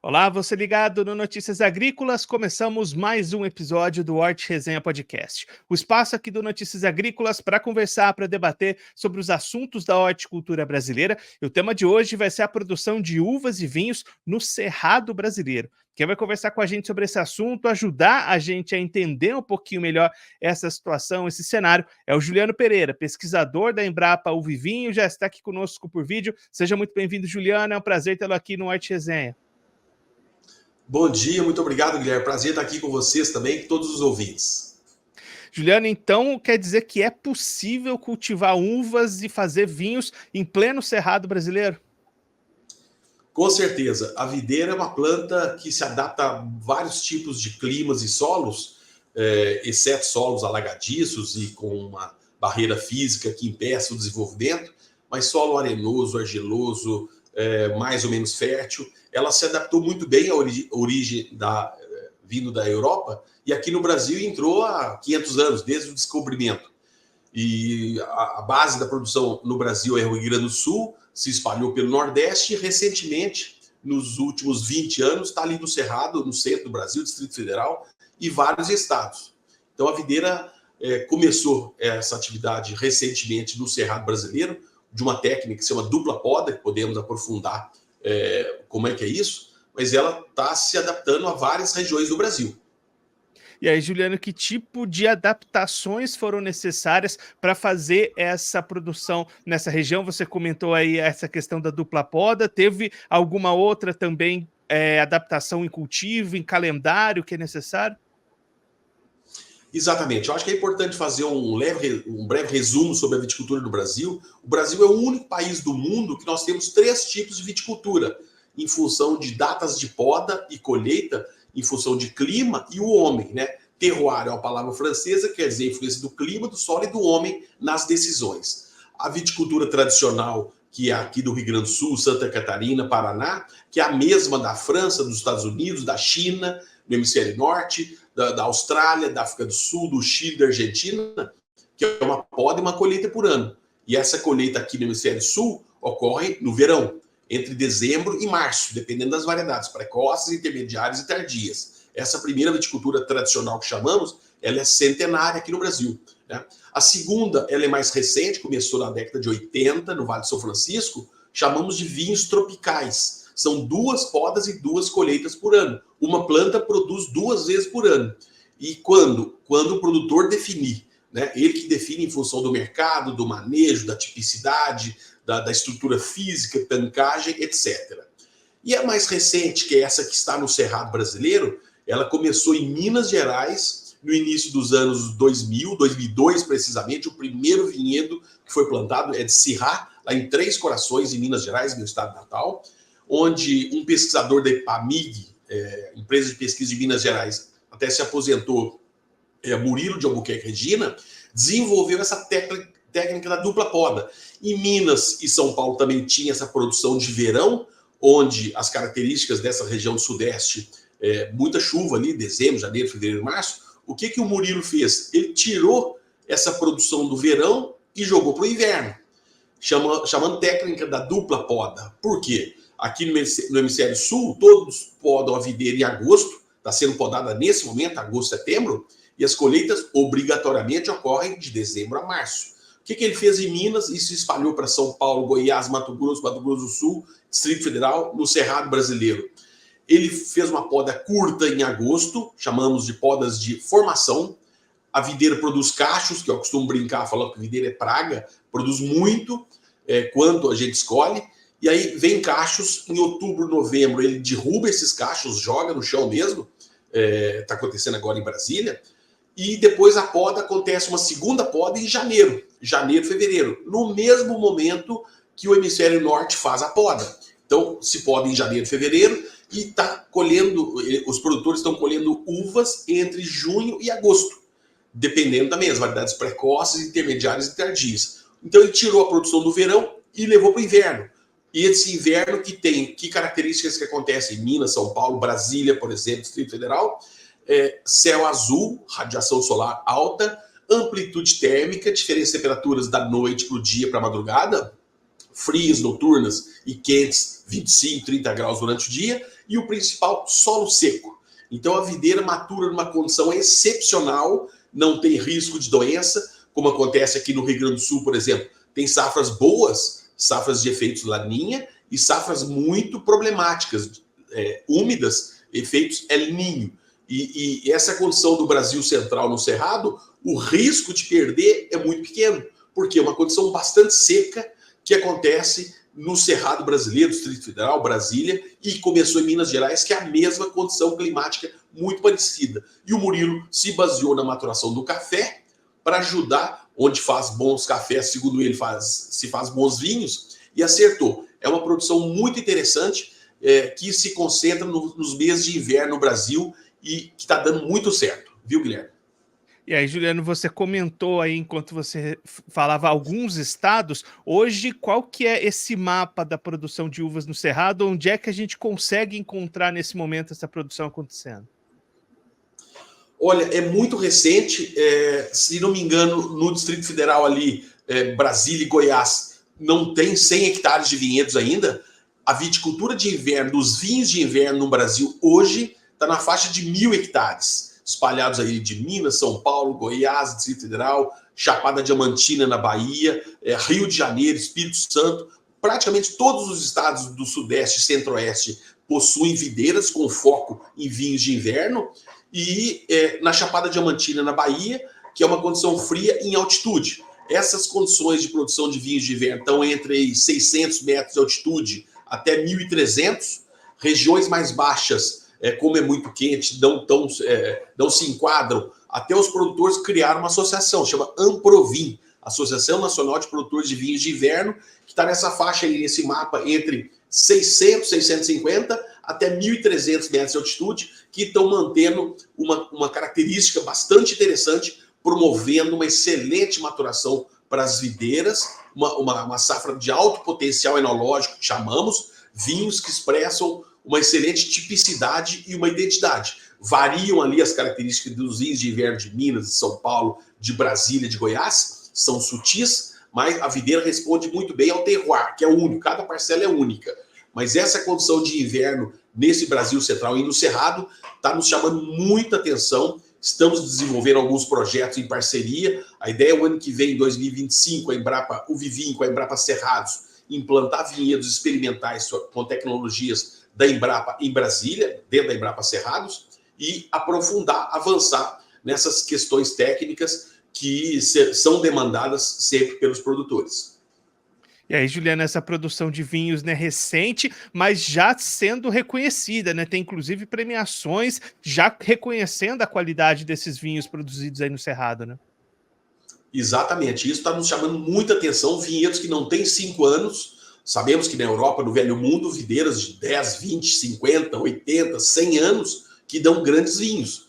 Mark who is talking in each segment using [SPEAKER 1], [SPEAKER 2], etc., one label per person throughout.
[SPEAKER 1] Olá, você ligado no Notícias Agrícolas, começamos mais um episódio do Hort Resenha Podcast. O espaço aqui do Notícias Agrícolas para conversar, para debater sobre os assuntos da horticultura brasileira. E o tema de hoje vai ser a produção de uvas e vinhos no Cerrado brasileiro. Quem vai conversar com a gente sobre esse assunto, ajudar a gente a entender um pouquinho melhor essa situação, esse cenário, é o Juliano Pereira, pesquisador da Embrapa Uva e Vinho, já está aqui conosco por vídeo. Seja muito bem-vindo, Juliano, é um prazer tê-lo aqui no Hort Resenha.
[SPEAKER 2] Bom dia, muito obrigado, Guilherme. Prazer estar aqui com vocês também, com todos os ouvintes.
[SPEAKER 1] Juliano, então quer dizer que é possível cultivar uvas e fazer vinhos em pleno Cerrado brasileiro?
[SPEAKER 2] Com certeza, a videira é uma planta que se adapta a vários tipos de climas e solos, exceto solos alagadiços e com uma barreira física que impeça o desenvolvimento, mas solo arenoso, argiloso, mais ou menos fértil, ela se adaptou muito bem à origem vindo da Europa, e aqui no Brasil entrou há 500 anos, desde o descobrimento. E a base da produção no Brasil é o Rio Grande do Sul, se espalhou pelo Nordeste e recentemente, nos últimos 20 anos, está ali no Cerrado, no centro do Brasil, Distrito Federal e vários estados. Então a videira começou essa atividade recentemente no Cerrado brasileiro, de uma técnica que se chama dupla poda, que podemos aprofundar como é que é isso, mas ela está se adaptando a várias regiões do Brasil.
[SPEAKER 1] E aí, Juliano, que tipo de adaptações foram necessárias para fazer essa produção nessa região? Você comentou aí essa questão da dupla poda, teve alguma outra também adaptação em cultivo, em calendário que é necessário?
[SPEAKER 2] Exatamente. Eu acho que é importante fazer um breve resumo sobre a viticultura do Brasil. O Brasil é o único país do mundo que nós temos 3 tipos de viticultura, em função de datas de poda e colheita, em função de clima e o homem, né? Terroir é uma palavra francesa, quer dizer influência do clima, do solo e do homem nas decisões. A viticultura tradicional, que é aqui do Rio Grande do Sul, Santa Catarina, Paraná, que é a mesma da França, dos Estados Unidos, da China, do hemisfério norte, da Austrália, da África do Sul, do Chile, da Argentina, que é uma poda e uma colheita por ano. E essa colheita aqui no hemisfério sul ocorre no verão, entre dezembro e março, dependendo das variedades, precoces, intermediárias e tardias. Essa primeira viticultura tradicional que chamamos, ela é centenária aqui no Brasil, né? A segunda, ela é mais recente, começou na década de 80, no Vale do São Francisco, chamamos de vinhos tropicais. São 2 podas e 2 colheitas por ano. Uma planta produz 2 vezes por ano. E quando o produtor definir, né, ele que define em função do mercado, do manejo, da tipicidade, da estrutura física, tancagem, etc. E a mais recente, que é essa que está no Cerrado brasileiro, ela começou em Minas Gerais, no início dos anos 2000, 2002 precisamente, o primeiro vinhedo que foi plantado é de Sirrá, lá em Três Corações, em Minas Gerais, meu estado natal, onde um pesquisador da EPAMIG, empresa de pesquisa de Minas Gerais, até se aposentou, Murilo de Albuquerque Regina, desenvolveu essa técnica da dupla poda. Em Minas e São Paulo também tinha essa produção de verão, onde as características dessa região do Sudeste, muita chuva ali, dezembro, janeiro, fevereiro, março. O que o Murilo fez? Ele tirou essa produção do verão e jogou para o inverno, chamando técnica da dupla poda. Por quê? Aqui no hemisfério sul, todos podam a videira em agosto, está sendo podada nesse momento, agosto, setembro, e as colheitas obrigatoriamente ocorrem de dezembro a março. O que ele fez em Minas? Isso se espalhou para São Paulo, Goiás, Mato Grosso do Sul, Distrito Federal, no Cerrado brasileiro. Ele fez uma poda curta em agosto, chamamos de podas de formação. A videira produz cachos, que eu costumo brincar falando que a videira é praga, produz muito quanto a gente escolhe. E aí vem cachos, em outubro, novembro, ele derruba esses cachos, joga no chão mesmo, está acontecendo agora em Brasília, e depois a poda acontece uma segunda poda em janeiro, fevereiro, no mesmo momento que o hemisfério norte faz a poda. Então se poda em janeiro, fevereiro, e está colhendo, os produtores estão colhendo uvas entre junho e agosto, dependendo também das variedades precoces, intermediárias e tardias. Então ele tirou a produção do verão e levou para o inverno. E esse inverno que características que acontecem em Minas, São Paulo, Brasília, por exemplo, Distrito Federal, céu azul, radiação solar alta, amplitude térmica, diferentes temperaturas da noite para o dia, para a madrugada, frias noturnas e quentes, 25, 30 graus durante o dia, e o principal, solo seco. Então a videira matura numa condição excepcional, não tem risco de doença, como acontece aqui no Rio Grande do Sul, por exemplo. Tem safras boas, safras de efeitos laninha, e safras muito problemáticas, úmidas, efeitos El Niño. E essa condição do Brasil Central no Cerrado, o risco de perder é muito pequeno, porque é uma condição bastante seca que acontece no Cerrado brasileiro, Distrito Federal, Brasília, e começou em Minas Gerais, que é a mesma condição climática muito parecida. E o Murilo se baseou na maturação do café para ajudar, onde faz bons cafés, segundo ele, se faz bons vinhos, e acertou. É uma produção muito interessante, que se concentra nos meses de inverno no Brasil e que está dando muito certo, viu, Guilherme?
[SPEAKER 1] E aí, Juliano, você comentou aí, enquanto você falava, alguns estados. Hoje, qual que é esse mapa da produção de uvas no Cerrado? Onde é que a gente consegue encontrar nesse momento essa produção acontecendo?
[SPEAKER 2] Olha, é muito recente, se não me engano, no Distrito Federal ali, Brasília e Goiás, não tem 100 hectares de vinhedos ainda. A viticultura de inverno, dos vinhos de inverno no Brasil, hoje, está na faixa de 1.000 hectares, espalhados aí de Minas, São Paulo, Goiás, Distrito Federal, Chapada Diamantina na Bahia, Rio de Janeiro, Espírito Santo. Praticamente todos os estados do Sudeste e Centro-Oeste possuem videiras com foco em vinhos de inverno. E na Chapada Diamantina, na Bahia, que é uma condição fria em altitude. Essas condições de produção de vinhos de inverno estão entre 600 metros de altitude até 1.300. Regiões mais baixas, como é muito quente, não se enquadram. Até os produtores criaram uma associação, chama Amprovin, Associação Nacional de Produtores de Vinhos de Inverno, que está nessa faixa aí, nesse mapa, entre 600, 650 até 1.300 metros de altitude, que estão mantendo uma característica bastante interessante, promovendo uma excelente maturação para as videiras, uma safra de alto potencial enológico, que chamamos, vinhos que expressam uma excelente tipicidade e uma identidade. Variam ali as características dos vinhos de inverno de Minas, de São Paulo, de Brasília, de Goiás, são sutis, mas a videira responde muito bem ao terroir, que é único, cada parcela é única. Mas essa condição de inverno nesse Brasil Central e no Cerrado está nos chamando muita atenção. Estamos desenvolvendo alguns projetos em parceria. A ideia é o ano que vem, em 2025, a Embrapa, o Vivim com a Embrapa Cerrados, implantar vinhedos experimentais com tecnologias da Embrapa em Brasília, dentro da Embrapa Cerrados, e aprofundar, avançar nessas questões técnicas que são demandadas sempre pelos produtores.
[SPEAKER 1] E aí, Juliana, essa produção de vinhos, né, recente, mas já sendo reconhecida, né? Tem inclusive premiações já reconhecendo a qualidade desses vinhos produzidos aí no Cerrado, né?
[SPEAKER 2] Exatamente, isso está nos chamando muita atenção. Vinhedos que não têm 5 anos. Sabemos que na Europa, no Velho Mundo, videiras de 10, 20, 50, 80, 100 anos que dão grandes vinhos.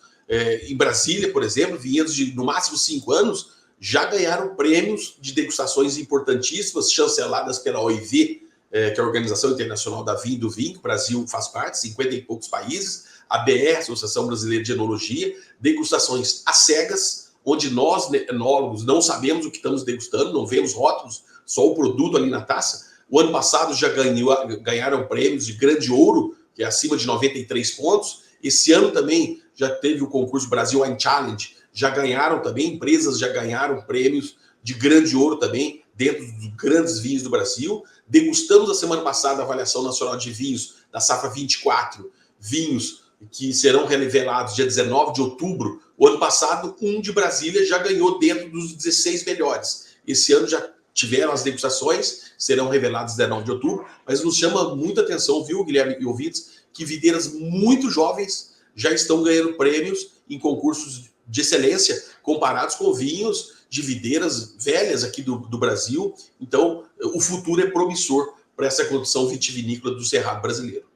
[SPEAKER 2] Em Brasília, por exemplo, vinhedos de no máximo 5 anos já ganharam prêmios de degustações importantíssimas, chanceladas pela OIV, que é a Organização Internacional da Vinho e do Vinho, que o Brasil faz parte, 50 e poucos países, a BR, Associação Brasileira de Enologia, degustações às cegas, onde nós, enólogos, não sabemos o que estamos degustando, não vemos rótulos, só o produto ali na taça. O ano passado já ganharam prêmios de grande ouro, que é acima de 93 pontos. Esse ano também já teve o concurso Brasil Wine Challenge, já ganharam também, empresas já ganharam prêmios de grande ouro também, dentro dos grandes vinhos do Brasil. Degustamos a semana passada a Avaliação Nacional de Vinhos da Safra 24, vinhos que serão revelados dia 19 de outubro. O ano passado, um de Brasília já ganhou dentro dos 16 melhores. Esse ano já tiveram as degustações, serão revelados 19 de outubro, mas nos chama muita atenção, viu, Guilherme e ouvintes, que videiras muito jovens já estão ganhando prêmios em concursos de excelência, comparados com vinhos de videiras velhas aqui do Brasil. Então, o futuro é promissor para essa condição vitivinícola do Cerrado brasileiro.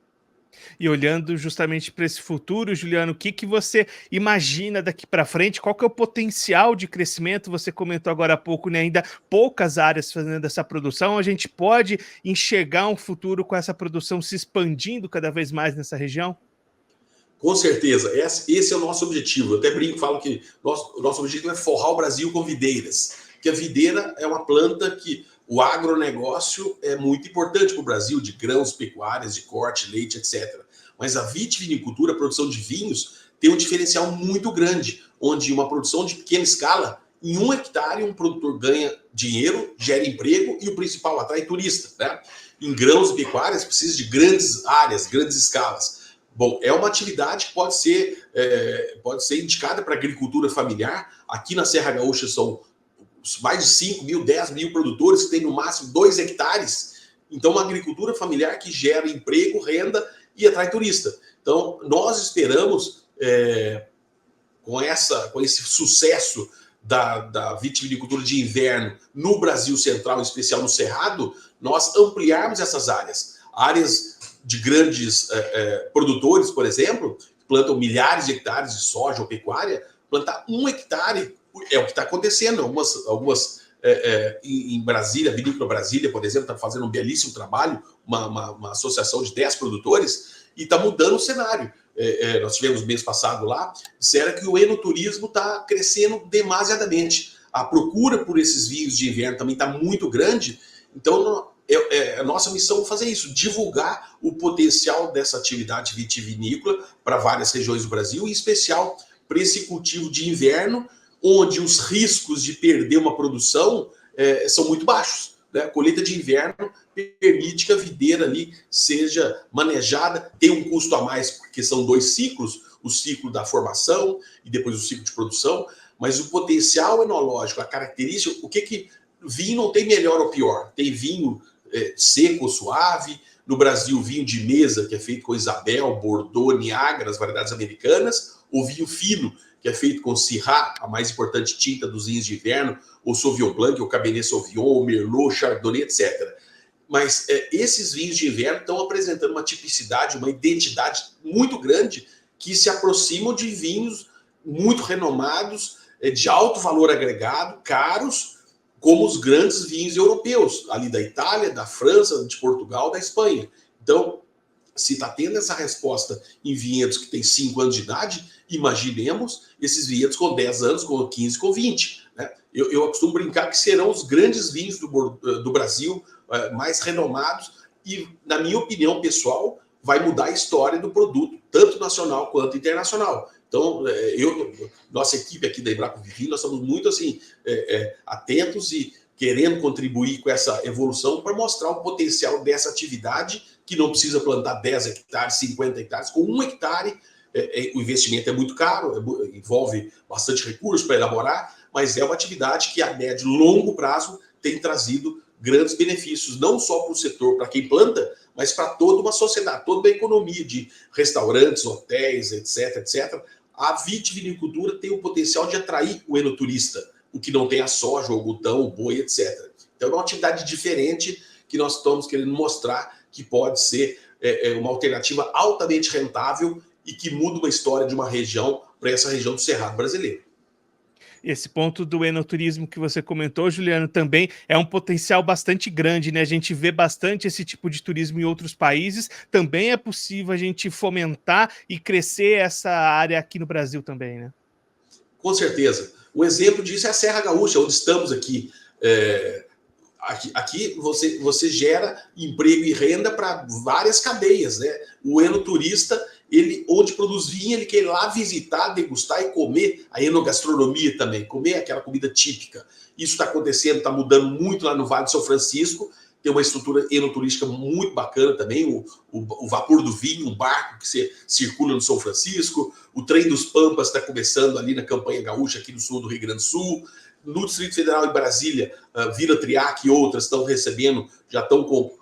[SPEAKER 1] E olhando justamente para esse futuro, Juliano, o que que você imagina daqui para frente? Qual que é o potencial de crescimento? Você comentou agora há pouco, né? Ainda poucas áreas fazendo essa produção. A gente pode enxergar um futuro com essa produção se expandindo cada vez mais nessa região?
[SPEAKER 2] Com certeza, esse é o nosso objetivo. Eu até brinco, falo que o nosso objetivo é forrar o Brasil com videiras. Porque a videira é uma planta que o agronegócio é muito importante para o Brasil, de grãos, pecuárias, de corte, leite, etc. Mas a vitivinicultura, a produção de vinhos, tem um diferencial muito grande, onde uma produção de pequena escala, em 1 hectare, um produtor ganha dinheiro, gera emprego e o principal, atrai turista, né? Em grãos e pecuárias, precisa de grandes áreas, grandes escalas. Bom, é uma atividade que pode ser indicada para agricultura familiar. Aqui na Serra Gaúcha são mais de 5 mil, 10 mil produtores que têm no máximo 2 hectares. Então, uma agricultura familiar que gera emprego, renda e atrai turista. Então, nós esperamos, com esse sucesso da vitivinicultura de inverno no Brasil Central, em especial no Cerrado, nós ampliarmos essas áreas. Áreas de grandes produtores, por exemplo, que plantam milhares de hectares de soja ou pecuária, plantar 1 hectare é o que está acontecendo. Algumas em Brasília, a Vinícola Brasília, por exemplo, está fazendo um belíssimo trabalho, uma associação de 10 produtores, e está mudando o cenário. Nós tivemos mês passado lá, disseram que o enoturismo está crescendo demasiadamente. A procura por esses vinhos de inverno também está muito grande. Então, a nossa missão é fazer isso, divulgar o potencial dessa atividade vitivinícola para várias regiões do Brasil, em especial para esse cultivo de inverno, onde os riscos de perder uma produção são muito baixos, né? A colheita de inverno permite que a videira ali seja manejada, tem um custo a mais, porque são 2 ciclos, o ciclo da formação e depois o ciclo de produção, mas o potencial enológico, a característica, o que vinho não tem melhor ou pior, tem vinho seco ou suave, no Brasil vinho de mesa, que é feito com Isabel, Bordeaux, Niágara, as variedades americanas, ou vinho fino, que é feito com Syrah, a mais importante tinta dos vinhos de inverno, ou Sauvignon Blanc, ou Cabernet Sauvignon, ou Merlot, Chardonnay, etc. Mas esses vinhos de inverno estão apresentando uma tipicidade, uma identidade muito grande, que se aproximam de vinhos muito renomados, de alto valor agregado, caros, como os grandes vinhos europeus, ali da Itália, da França, de Portugal, da Espanha. Então, se está tendo essa resposta em vinhedos que têm 5 anos de idade, imaginemos esses vinhedos com 10 anos, com 15, com 20. Né? Eu costumo brincar que serão os grandes vinhos do Brasil, mais renomados, e, na minha opinião pessoal, vai mudar a história do produto, tanto nacional quanto internacional. Então, nossa equipe aqui da Embrapa Vivi, nós estamos muito assim, atentos e querendo contribuir com essa evolução para mostrar o potencial dessa atividade, que não precisa plantar 10 hectares, 50 hectares. Com 1 hectare, o investimento é muito caro, envolve bastante recursos para elaborar, mas é uma atividade que a médio e longo prazo tem trazido grandes benefícios, não só para o setor, para quem planta, mas para toda uma sociedade, toda uma economia de restaurantes, hotéis, etc, etc. A vitivinicultura tem o potencial de atrair o enoturista, o que não tem a soja, o algodão, o boi, etc. Então é uma atividade diferente que nós estamos querendo mostrar que pode ser uma alternativa altamente rentável e que muda uma história de uma região para essa região do Cerrado brasileiro.
[SPEAKER 1] Esse ponto do enoturismo que você comentou, Juliano, também é um potencial bastante grande, né? A gente vê bastante esse tipo de turismo em outros países. Também é possível a gente fomentar e crescer essa área aqui no Brasil também, né?
[SPEAKER 2] Com certeza. Um exemplo disso é a Serra Gaúcha, onde estamos aqui. Aqui você gera emprego e renda para várias cadeias, né? O enoturista, onde produz vinho, ele quer ir lá visitar, degustar e comer a enogastronomia também, comer aquela comida típica. Isso está acontecendo, está mudando muito lá no Vale de São Francisco, tem uma estrutura enoturística muito bacana também, o Vapor do Vinho, um barco que circula no São Francisco, o Trem dos Pampas está começando ali na Campanha Gaúcha, aqui no sul do Rio Grande do Sul. No Distrito Federal, em Brasília, Vila Triac e outras estão recebendo, já estão com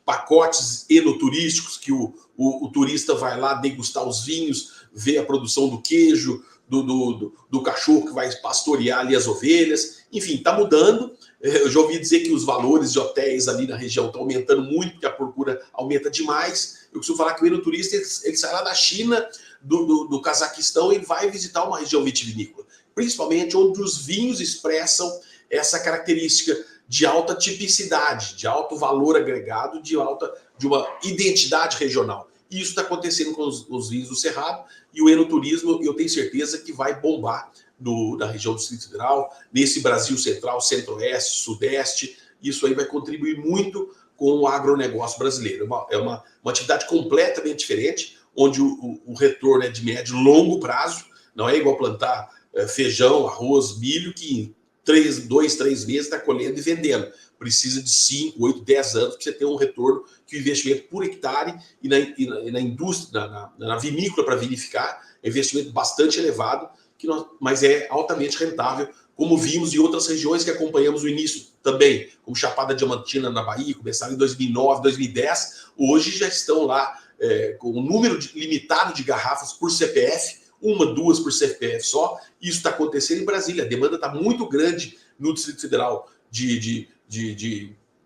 [SPEAKER 2] pacotes enoturísticos que o turista vai lá degustar os vinhos, ver a produção do queijo, do cachorro que vai pastorear ali as ovelhas. Enfim, está mudando. Eu já ouvi dizer que os valores de hotéis ali na região estão aumentando muito, porque a procura aumenta demais. Eu costumo falar que o enoturista ele sai lá da China, do Cazaquistão, e vai visitar uma região vitivinícola, principalmente onde os vinhos expressam essa característica de alta tipicidade, de alto valor agregado, de uma identidade regional. E isso está acontecendo com os vinhos do Cerrado, e o enoturismo, eu tenho certeza que vai bombar na região do Distrito Federal, nesse Brasil Central, Centro-Oeste, Sudeste. Isso aí vai contribuir muito com o agronegócio brasileiro. É uma atividade completamente diferente, onde o retorno é de médio e longo prazo, não é igual plantar feijão, arroz, milho, que em 2, 3 meses está colhendo e vendendo. Precisa de 5, 8, 10 anos para você ter um retorno que o investimento por hectare e na indústria, na vinícola para vinificar, é um investimento bastante elevado, mas é altamente rentável, como vimos em outras regiões que acompanhamos no início também, como Chapada Diamantina na Bahia, começaram em 2009, 2010, hoje já estão lá com um número limitado de garrafas por CPF, 1, 2 por CPF só. Isso está acontecendo em Brasília. A demanda está muito grande no Distrito Federal de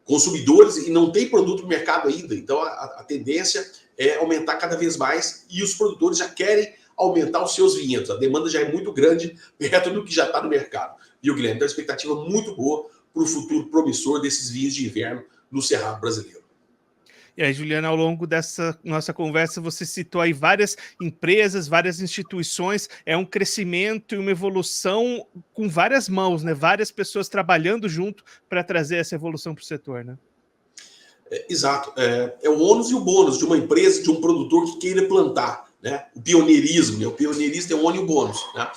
[SPEAKER 2] consumidores e não tem produto no mercado ainda. Então a tendência é aumentar cada vez mais e os produtores já querem aumentar os seus vinhedos. A demanda já é muito grande perto do que já está no mercado. Viu, Guilherme? Então, uma expectativa muito boa para o futuro promissor desses vinhos de inverno no Cerrado brasileiro.
[SPEAKER 1] E aí, Juliana, ao longo dessa nossa conversa, você citou aí várias empresas, várias instituições, é um crescimento e uma evolução com várias mãos, né? Várias pessoas trabalhando junto para trazer essa evolução para o setor, né?
[SPEAKER 2] Exato. É o ônus e o bônus de uma empresa, de um produtor que queira plantar. Né? O pioneirismo, né? O pioneirismo tem o ônus e o bônus. Né?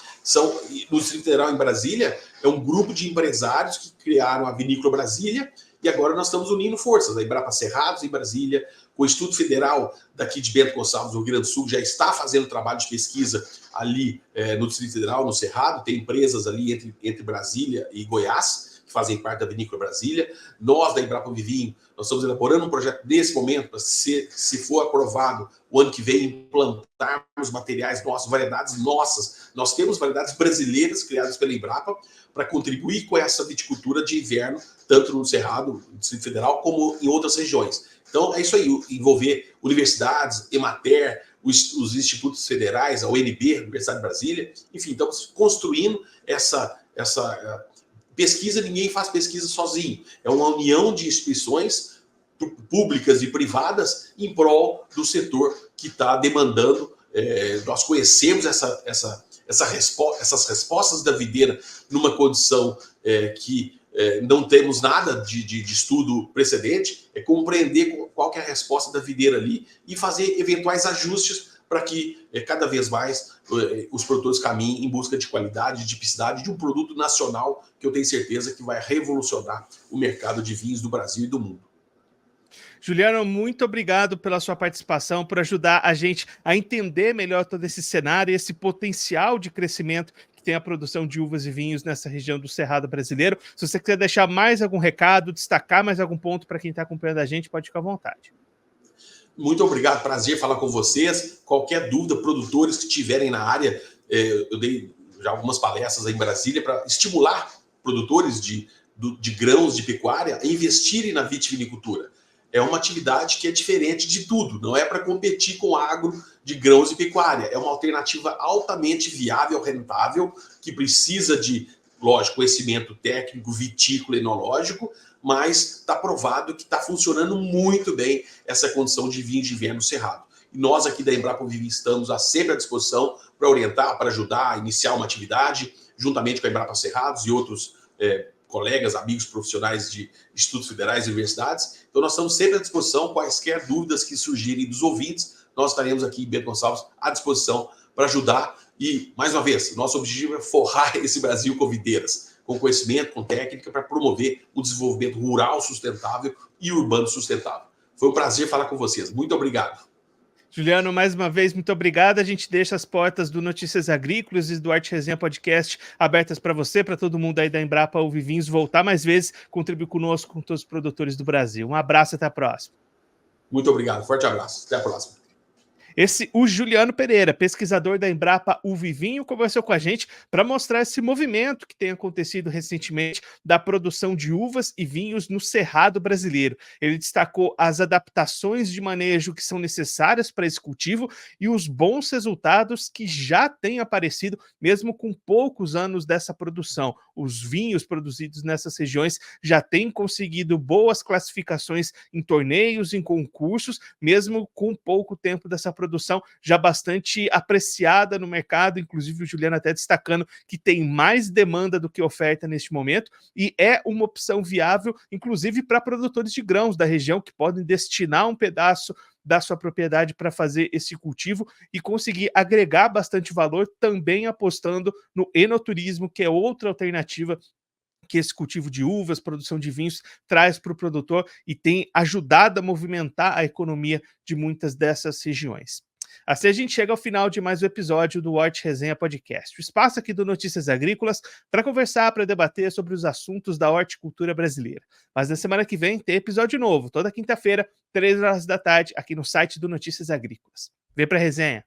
[SPEAKER 2] No Distrito Federal, em Brasília, é um grupo de empresários que criaram a Vinícola Brasília e agora nós estamos unindo forças. A Embrapa Cerrados, em Brasília, o Instituto Federal daqui de Bento Gonçalves, do Rio Grande do Sul, já está fazendo trabalho de pesquisa ali no Distrito Federal, no Cerrado. Tem empresas ali entre Brasília e Goiás, que fazem parte da Vinícola Brasília. Nós, da Embrapa Vivinho, nós estamos elaborando um projeto nesse momento para, se for aprovado, o ano que vem, implantarmos materiais nossos, variedades nossas. Nós temos variedades brasileiras criadas pela Embrapa para contribuir com essa viticultura de inverno, tanto no Cerrado, no Distrito Federal, como em outras regiões. Então, é isso aí, envolver universidades, Emater, os institutos federais, a UNB, a Universidade de Brasília, enfim, estamos construindo essa pesquisa. Ninguém faz pesquisa sozinho. É uma união de instituições públicas e privadas em prol do setor que está demandando. Nós conhecemos essas respostas da videira numa condição que não temos nada de estudo precedente, é compreender qual que é a resposta da videira ali e fazer eventuais ajustes para que cada vez mais os produtores caminhem em busca de qualidade, de tipicidade, de um produto nacional que eu tenho certeza que vai revolucionar o mercado de vinhos do Brasil e do mundo.
[SPEAKER 1] Juliano, muito obrigado pela sua participação, por ajudar a gente a entender melhor todo esse cenário e esse potencial de crescimento que tem a produção de uvas e vinhos nessa região do Cerrado brasileiro. Se você quiser deixar mais algum recado, destacar mais algum ponto para quem está acompanhando a gente, pode ficar à vontade.
[SPEAKER 2] Muito obrigado, prazer falar com vocês. Qualquer dúvida, produtores que estiverem na área, eu dei já algumas palestras aí em Brasília para estimular produtores de grãos de pecuária a investirem na vitivinicultura. É uma atividade que é diferente de tudo, não é para competir com agro de grãos e pecuária. É uma alternativa altamente viável, rentável, que precisa de, lógico, conhecimento técnico, vitícola, enológico, mas está provado que está funcionando muito bem essa condição de vinho de inverno cerrado. E nós aqui da Embrapa Vivi estamos sempre à disposição para orientar, para ajudar a iniciar uma atividade, juntamente com a Embrapa Cerrados e outros colegas, amigos profissionais de institutos federais e universidades. Então nós estamos sempre à disposição, quaisquer dúvidas que surgirem dos ouvintes, nós estaremos aqui em Bento Gonçalves à disposição para ajudar. E, mais uma vez, nosso objetivo é forrar esse Brasil com videiras, com conhecimento, com técnica, para promover o desenvolvimento rural sustentável e urbano sustentável. Foi um prazer falar com vocês. Muito obrigado.
[SPEAKER 1] Juliano, mais uma vez, muito obrigado. A gente deixa as portas do Notícias Agrícolas e do Arte Resenha Podcast abertas para você, para todo mundo aí da Embrapa Uva e Vinhos voltar mais vezes, contribuir conosco, com todos os produtores do Brasil. Um abraço e até a próxima.
[SPEAKER 2] Muito obrigado. Forte abraço. Até a próxima.
[SPEAKER 1] O Juliano Pereira, pesquisador da Embrapa Uva e Vinho, conversou com a gente para mostrar esse movimento que tem acontecido recentemente da produção de uvas e vinhos no Cerrado brasileiro. Ele destacou as adaptações de manejo que são necessárias para esse cultivo e os bons resultados que já têm aparecido, mesmo com poucos anos dessa produção. Os vinhos produzidos nessas regiões já têm conseguido boas classificações em torneios, em concursos, mesmo com pouco tempo dessa produção. produção já bastante apreciada no mercado, inclusive o Juliano até destacando que tem mais demanda do que oferta neste momento, e é uma opção viável, inclusive para produtores de grãos da região, que podem destinar um pedaço da sua propriedade para fazer esse cultivo e conseguir agregar bastante valor, também apostando no enoturismo, que é outra alternativa que esse cultivo de uvas, produção de vinhos, traz para o produtor e tem ajudado a movimentar a economia de muitas dessas regiões. Assim a gente chega ao final de mais um episódio do Hort Resenha Podcast, o espaço aqui do Notícias Agrícolas para conversar, para debater sobre os assuntos da horticultura brasileira. Mas na semana que vem tem episódio novo, toda quinta-feira, 3 horas da tarde, aqui no site do Notícias Agrícolas. Vem para a resenha!